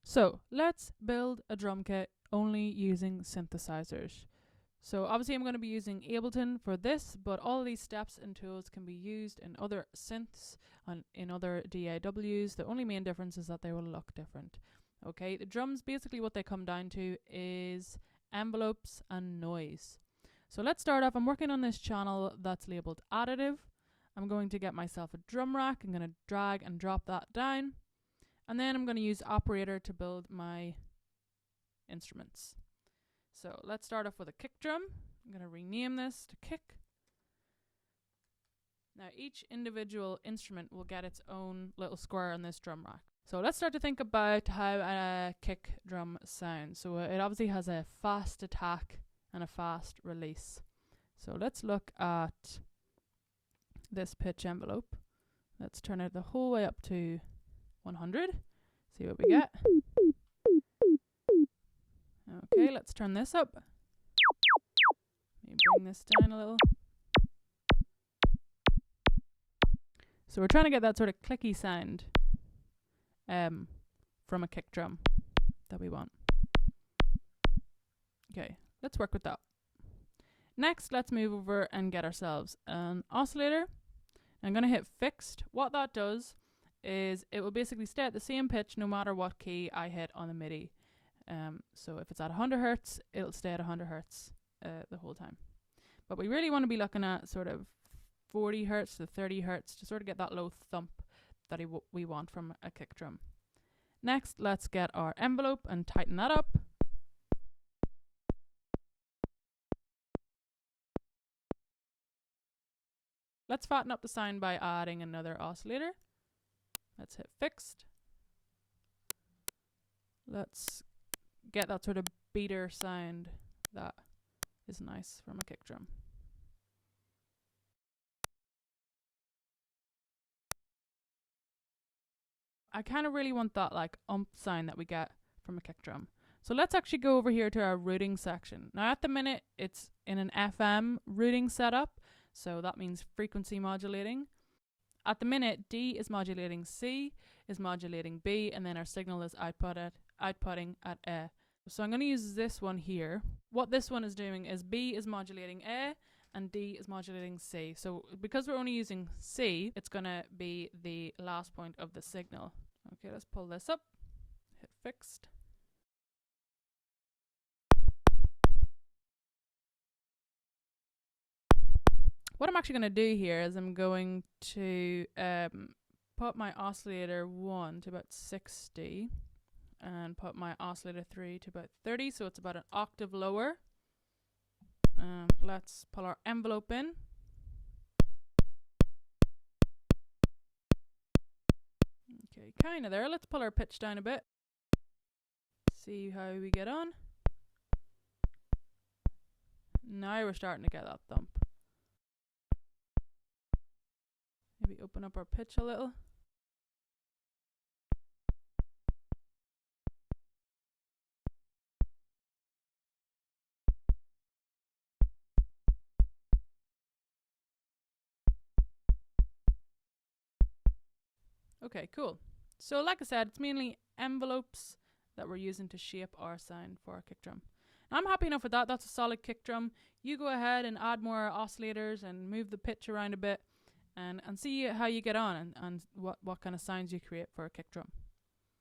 So let's build a drum kit only using synthesizers. So obviously I'm going to be using Ableton for this, but all of these steps and tools can be used in other synths and in other DAWs. The only main difference is that they will look different. Okay, the drums, basically what they come down to is envelopes and noise. So let's start off. I'm working on this channel that's labeled additive. I'm going to get myself a drum rack. I'm going to drag and drop that down. And then I'm going to use operator to build my instruments. So let's start off with a kick drum. I'm going to rename this to kick. Now each individual instrument will get its own little square on this drum rack. So let's start to think about how a kick drum sounds. So it obviously has a fast attack and a fast release. So let's look at this pitch envelope. Let's turn it the whole way up to 100. See what we get. Okay, let's turn this up. Maybe bring this down a little. So we're trying to get that sort of clicky sound from a kick drum that we want. Okay, let's work with that. Next, let's move over and get ourselves an oscillator. I'm going to hit fixed. What that does is it will basically stay at the same pitch no matter what key I hit on the MIDI. So if it's at 100 Hertz, it'll stay at 100 Hertz the whole time. But we really want to be looking at sort of 40 Hertz to 30 Hertz to sort of get that low thump that we want from a kick drum. Next, let's get our envelope and tighten that up. Let's fatten up the sound by adding another oscillator. Let's hit fixed. Let's get that sort of beater sound that is nice from a kick drum. I kind of really want that like sound that we get from a kick drum. So let's actually go over here to our routing section. Now at the minute it's in an FM routing setup, so that means frequency modulating. At the minute D is modulating C, is modulating B, and then our signal is outputting at A. So I'm going to use this one here. What this one is doing is B is modulating A and D is modulating C. So because we're only using C, it's going to be the last point of the signal. Okay, let's pull this up, hit fixed. What I'm actually going to do here is I'm going to put my oscillator 1 to about 60 and put my oscillator 3 to about 30, so it's about an octave lower. Let's pull our envelope in. Okay, kind of there. Let's pull our pitch down a bit. See how we get on. Now we're starting to get that thump. Maybe open up our pitch a little. Okay, cool. So like I said, it's mainly envelopes that we're using to shape our sound for our kick drum. Now, I'm happy enough with that. That's a solid kick drum. You go ahead and add more oscillators and move the pitch around a bit and see how you get on and what kind of sounds you create for a kick drum.